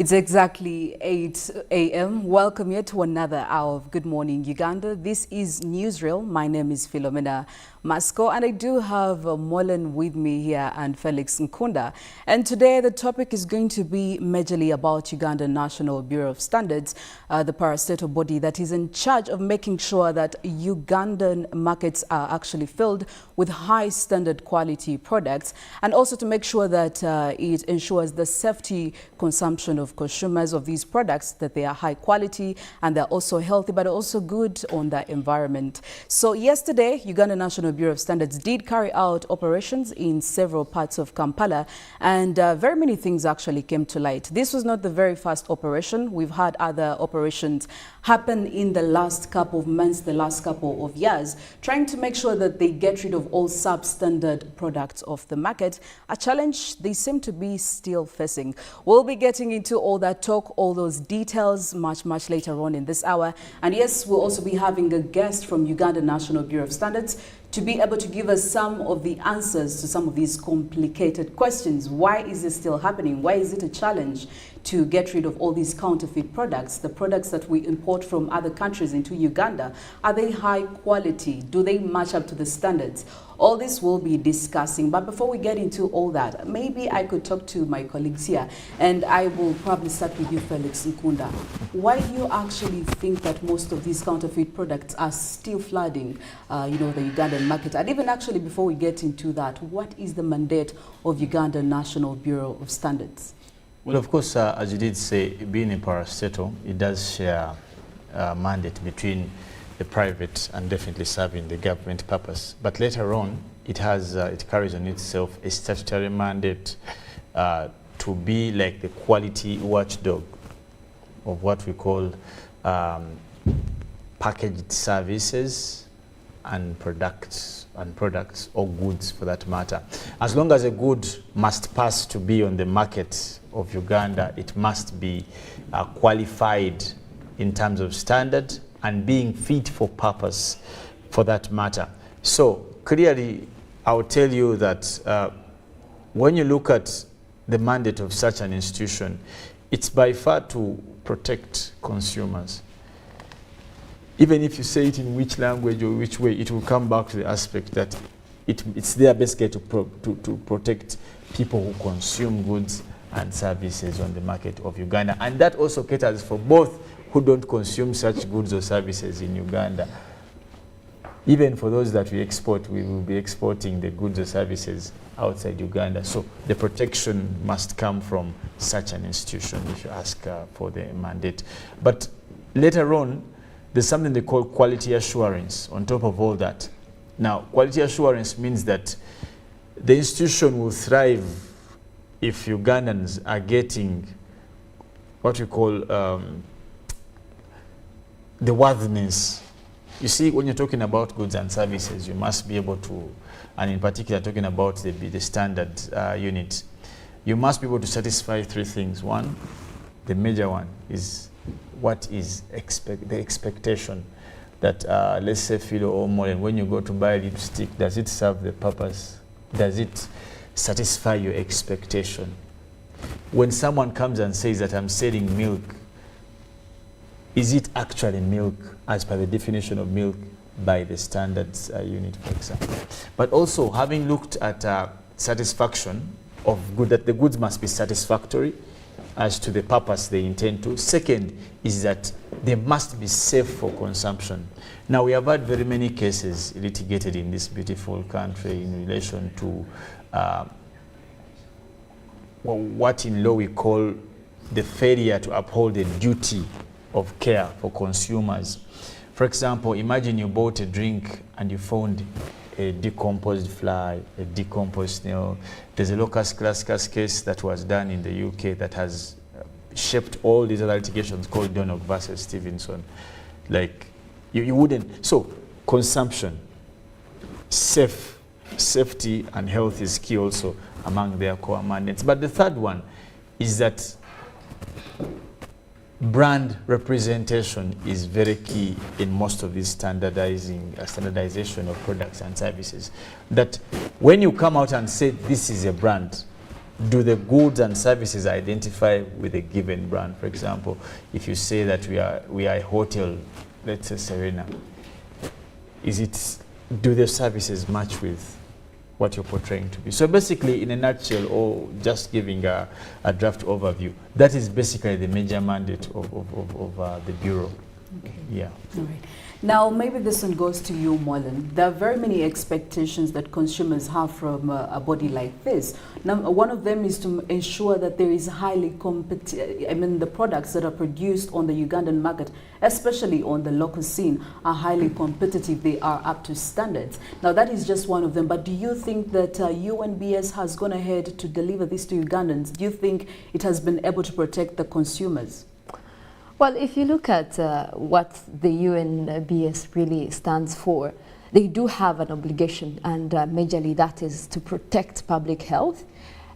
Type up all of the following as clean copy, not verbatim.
It's exactly 8 a.m. Welcome yet to another hour of Good Morning Uganda. This is Newsreel. My name is Philomena Mastiko, and I do have Mollen with me here and Felix Nkunda. And today the topic is going to be majorly about Uganda National Bureau of Standards, the parastatal body that is in charge of making sure that Ugandan markets are actually filled with high standard quality products, and also to make sure that it ensures the safety consumption of consumers of these products, that they are high quality and they're also healthy but also good on the environment. So yesterday, Uganda National Bureau of Standards did carry out operations in several parts of Kampala, and very many things actually came to light. This was not the very first operation. We've had other operations happen in the last couple of months, the last couple of years, trying to make sure that they get rid of all substandard products off the market, a challenge they seem to be still facing. We'll be getting into all that talk, all those details much later on in this hour. And yes, we'll also be having a guest from Uganda National Bureau of Standards to be able to give us some of the answers to some of these complicated questions. Why is this still happening? Why is it a challenge to get rid of all these counterfeit products, the products that we import from other countries into Uganda? Are they high quality? Do they match up to the standards? All this we'll be discussing. But before we get into all that, maybe I could talk to my colleagues here, and I will probably start with you, Felix Nkunda. Why do you actually think that most of these counterfeit products are still flooding, the Ugandan market? And even actually, before we get into that, what is the mandate of Uganda National Bureau of Standards? Well, of course, as you did say, being a parastatal, it does share a mandate between the private and definitely serving the government purpose. But later on, it carries on itself a statutory mandate to be like the quality watchdog of what we call packaged services and products or goods for that matter. As long as a good must pass to be on the market of Uganda, it must be qualified in terms of standard and being fit for purpose for that matter. So clearly, I'll tell you that when you look at the mandate of such an institution, it's by far to protect consumers. Even if you say it in which language or which way, it will come back to the aspect that it's there basically to protect people who consume goods and services on the market of Uganda. And that also caters for both who don't consume such goods or services in Uganda. Even for those that we export, we will be exporting the goods or services outside Uganda. So the protection must come from such an institution if you ask for the mandate. But later on, there's something they call quality assurance on top of all that. Now, quality assurance means that the institution will thrive if Ugandans are getting what we call the worthiness. You see, when you're talking about goods and services, you must be able to, and in particular talking about the standard unit, you must be able to satisfy three things. One, the major one, is what is the expectation that, let's say, Philo or Mollen, when you go to buy lipstick, does it serve the purpose? Does it satisfy your expectation? When someone comes and says that I'm selling milk, is it actually milk as per the definition of milk by the standards unit, for example? But also, having looked at satisfaction of good, that the goods must be satisfactory as to the purpose they intend to. Second is that they must be safe for consumption. Now, we have had very many cases litigated in this beautiful country in relation to what in law we call the failure to uphold the duty of care for consumers. For example, imagine you bought a drink and you found a decomposed fly, a decomposed snail. There's a locus classicus case that was done in the UK that has shaped all these other litigations called Donald versus Stevenson. Like, you wouldn't. So, consumption, safety and health is key also among their core mandates. But the third one is that brand representation is very key in most of these standardization of products and services. That when you come out and say this is a brand, do the goods and services identify with a given brand? For example, if you say that we are a hotel, let's say Serena, do the services match with what you're portraying to be? So basically, in a nutshell, or just giving a draft overview, that is basically the major mandate of the Bureau. Okay. Yeah. All right. Now, maybe this one goes to you, Mollen. There are very many expectations that consumers have from a body like this. Now, one of them is to ensure that there is highly the products that are produced on the Ugandan market, especially on the local scene, are highly competitive. They are up to standards. Now, that is just one of them. But do you think that UNBS has gone ahead to deliver this to Ugandans? Do you think it has been able to protect the consumers? Well, if you look at what the UNBS really stands for, they do have an obligation, and majorly that is to protect public health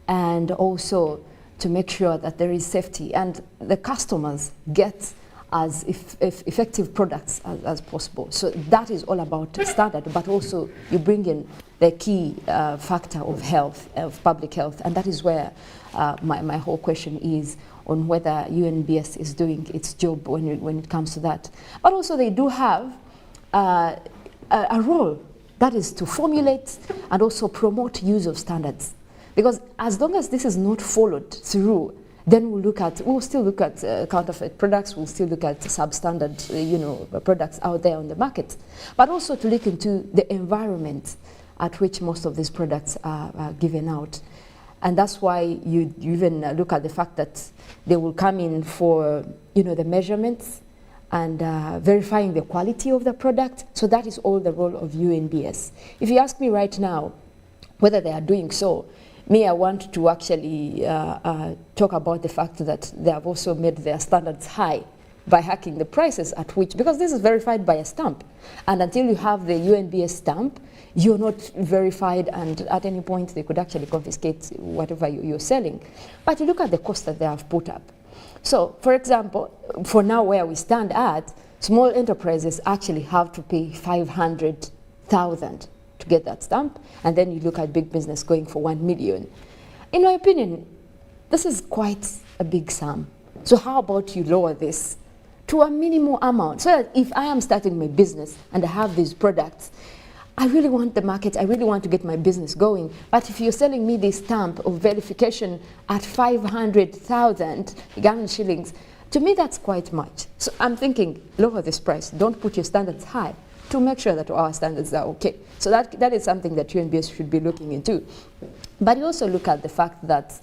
and also to make sure that there is safety and the customers get as effective products as possible. So that is all about standard, but also you bring in the key factor of health, of public health, and that is where my whole question is on whether UNBS is doing its job when it comes to that. But also they do have a role, that is to formulate and also promote use of standards. Because as long as this is not followed through, then we'll still look at counterfeit products, we'll still look at substandard products out there on the market. But also to look into the environment at which most of these products are given out. And that's why you even look at the fact that they will come in for the measurements and verifying the quality of the product. So that is all the role of UNBS. If you ask me right now whether they are doing so, I want to actually talk about the fact that they have also made their standards high by hacking the prices at which, because this is verified by a stamp. And until you have the UNBS stamp, you're not verified, and at any point they could actually confiscate whatever you're selling. But you look at the cost that they have put up. So, for example, for now where we stand at, small enterprises actually have to pay 500,000 to get that stamp, and then you look at big business going for 1 million. In my opinion, this is quite a big sum. So how about you lower this to a minimal amount, so that if I am starting my business and I have these products, I really want the market, I really want to get my business going. But if you're selling me this stamp of verification at 500,000 Ugandan shillings, to me that's quite much. So I'm thinking, lower this price, don't put your standards high, to make sure that our standards are okay. So that is something that UNBS should be looking into. But you also look at the fact that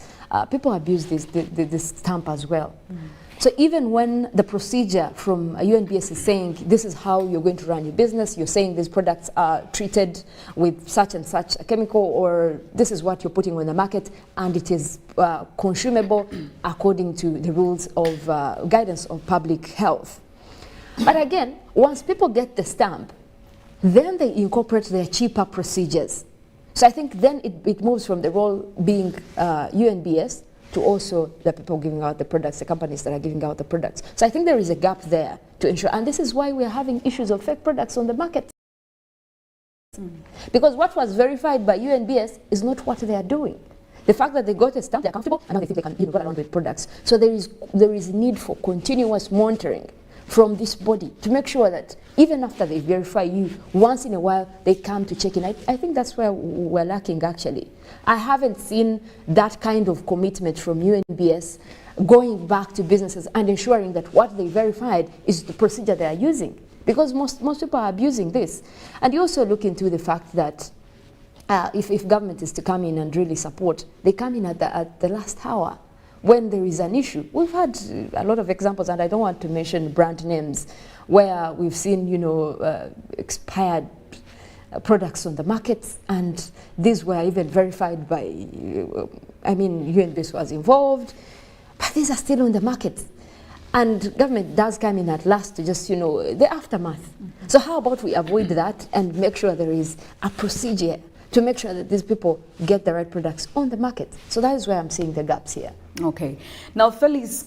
people abuse this stamp as well. So even when the procedure from UNBS is saying this is how you're going to run your business, you're saying these products are treated with such and such a chemical, or this is what you're putting on the market, and it is consumable according to the rules of guidance of public health. But again, once people get the stamp, then they incorporate their cheaper procedures. So I think then it moves from the role being UNBS to also the people giving out the products, the companies that are giving out the products. So I think there is a gap there to ensure, and this is why we are having issues of fake products on the market. Because what was verified by UNBS is not what they are doing. The fact that they got a stamp, they're comfortable, and now they think they can go around with products. So there is need for continuous monitoring from this body to make sure that even after they verify you, once in a while they come to check in. I think that's where we're lacking actually. I haven't seen that kind of commitment from UNBS going back to businesses and ensuring that what they verified is the procedure they are using, because most people are abusing this. And you also look into the fact that if government is to come in and really support, they come in at the last hour when there is an issue. We've had a lot of examples, and I don't want to mention brand names, where we've seen, expired products on the markets, and these were even verified by, UNBS was involved, but these are still on the market. And government does come in at last to just, the aftermath. So how about we avoid that and make sure there is a procedure to make sure that these people get the right products on the market? So that is where I'm seeing the gaps here. Okay. Now, Felix,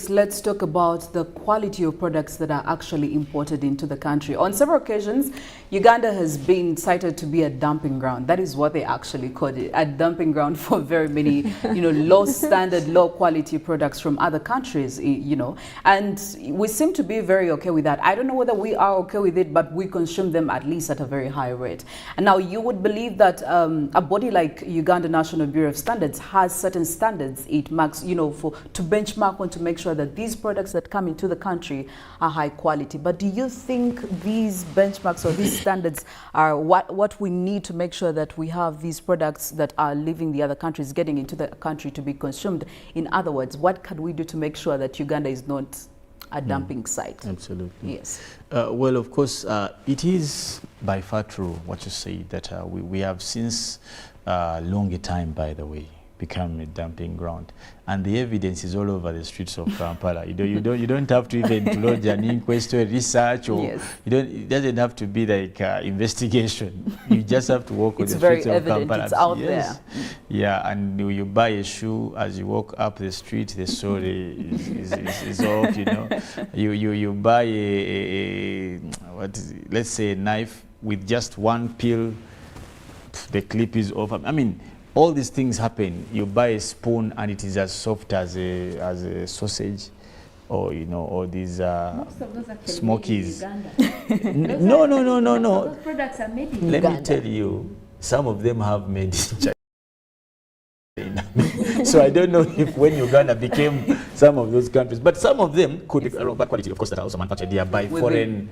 let's talk about the quality of products that are actually imported into the country. On several occasions, Uganda has been cited to be a dumping ground. That is what they actually call it, a dumping ground for very many, low standard, low quality products from other countries, and we seem to be very okay with that. I don't know whether we are okay with it, but we consume them at least at a very high rate. And now you would believe that a body like Uganda National Bureau of Standards has certain standards it marks, to benchmark on to make sure that these products that come into the country are high quality. But do you think these benchmarks or these standards are what we need to make sure that we have these products that are leaving the other countries getting into the country to be consumed? In other words, what can we do to make sure that Uganda is not a dumping site? Absolutely. Yes. Well, of course, it is by far true what you say, that we have since longer time, by the way, become a dumping ground, and the evidence is all over the streets of Kampala. You don't have to even to lodge an inquest or research, or yes. It doesn't have to be like investigation. You just have to walk on the streets of Kampala. It's out yes. there. Yeah, and you buy a shoe, as you walk up the street, the sole is off. You buy let's say a knife with just one peel, the clip is off. I mean, all these things happen. You buy a spoon and it is as soft as a sausage, or or these Most of those are smokies. made in Uganda. No. Those products are made in Let Uganda. me tell you, some of them have made in China. So I don't know if when Uganda became some of those countries, but some of them could be bad quality, of course, that are also manufactured here by foreign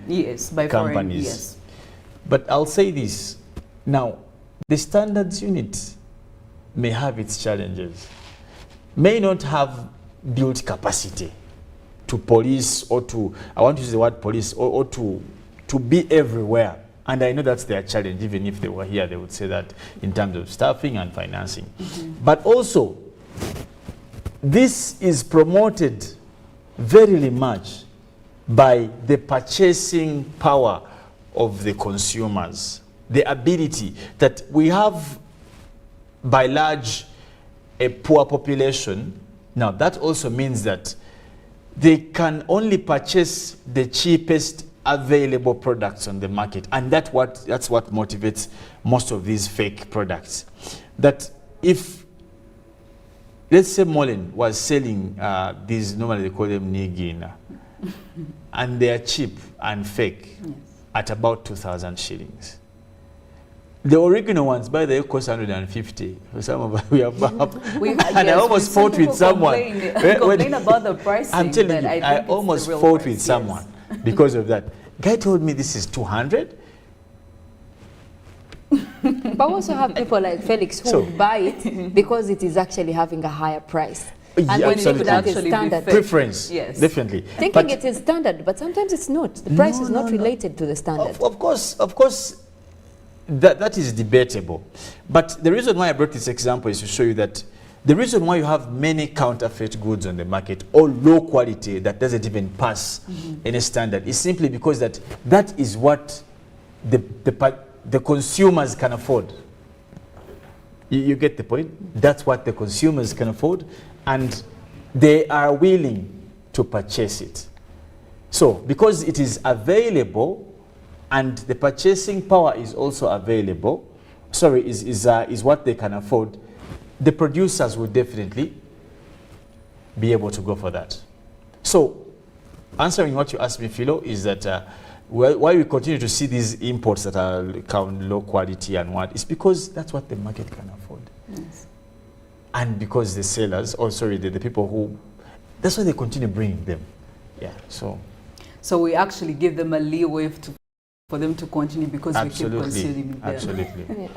by companies. Foreign, yes. But I'll say this now: the standards unit may have its challenges, may not have built capacity to police, or to, I want to use the word police, or to be everywhere. And I know that's their challenge. Even if they were here, they would say that in terms of staffing and financing. But also, this is promoted very much by the purchasing power of the consumers, the ability that we have, by large, a poor population. Now, that also means that they can only purchase the cheapest available products on the market, and that's what motivates most of these fake products. That if, let's say, Mollen was selling these, normally they call them Nyonyintono, and they are cheap and fake, yes, at about 2,000 shillings. The original ones, by the way, cost 150. For some of us, we have and I almost fought with someone. Complain about the pricing. I'm telling you, I almost fought with someone because of that. Guy told me this is 200. But also have people like Felix who buy it because it is actually having a higher price. Yeah, and when absolutely. that is standard. Preference, yes, definitely. Thinking it is standard, but sometimes it's not. The price is not related to the standard. Of course. That is debatable. But the reason why I brought this example is to show you that the reason why you have many counterfeit goods on the market, or low quality that doesn't even pass any standard, is simply because that is what the consumers can afford. You get the point? That's what the consumers can afford, and they are willing to purchase it. So, because it is available, and the purchasing power is also available, is what they can afford, the producers will definitely be able to go for that. So, answering what you asked me, Philo, is that why we continue to see these imports that are low quality and what, it's because that's what the market can afford. Yes. And because the sellers, the people who, that's why they continue bringing them. Yeah, so we actually give them a leeway for them to continue because we keep consuming them. Absolutely. Yeah.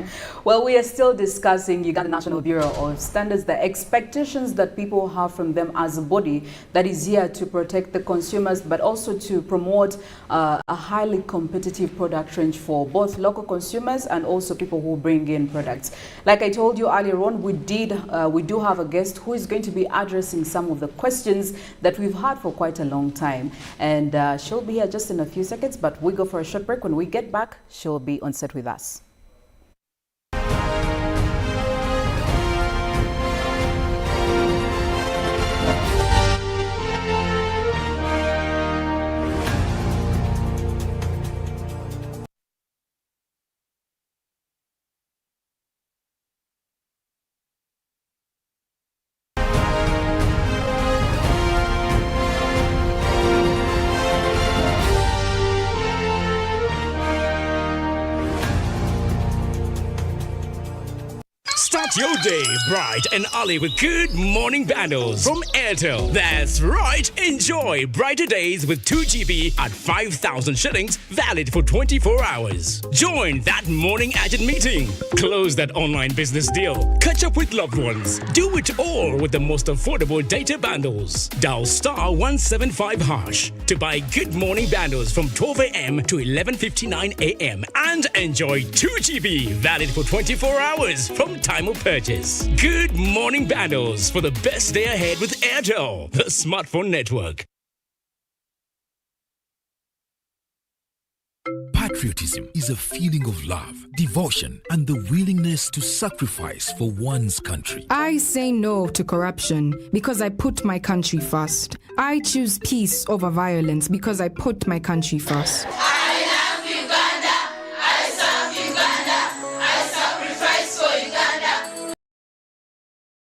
Well, we are still discussing Uganda National Bureau of Standards, the expectations that people have from them as a body that is here to protect the consumers, but also to promote a highly competitive product range for both local consumers and also people who bring in products. Like I told you earlier on, we do have a guest who is going to be addressing some of the questions that we've had for quite a long time, and she'll be here just in a few seconds, but we go for a short break. When we get back, she'll be on set with us. Start your day bright and early with Good Morning Bundles from Airtel. That's right. Enjoy brighter days with 2 GB at 5,000 shillings, valid for 24 hours. Join that morning agent meeting. Close that online business deal. Catch up with loved ones. Do it all with the most affordable data bundles. Dial *175# to buy Good Morning Bundles from 12 a.m. to 11:59 a.m. and enjoy 2 GB, valid for 24 hours from time of purchase. Good Morning Bundles for the best day ahead with Airtel, the smartphone network. Patriotism is a feeling of love, devotion, and the willingness to sacrifice for one's country. I say no to corruption because I put my country first. I choose peace over violence because I put my country first. I love Uganda. I serve Uganda. I sacrifice for Uganda.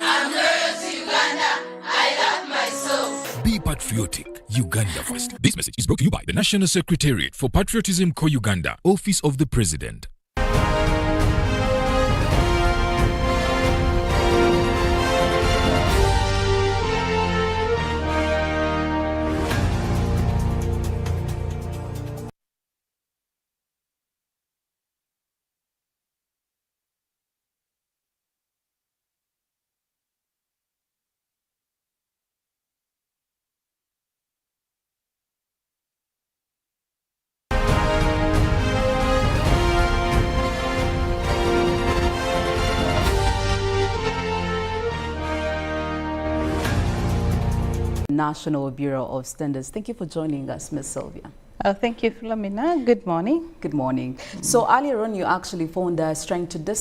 I'm loyal to Uganda. I love myself. Be patriotic. Uganda first. This message is brought to you by the National Secretariat for Patriotism Co-Uganda, Office of the President. National Bureau of Standards. Thank you for joining us, Ms. Sylvia. Thank you, Philomena. Good morning. Good morning. So earlier on, you actually phoned us trying to discuss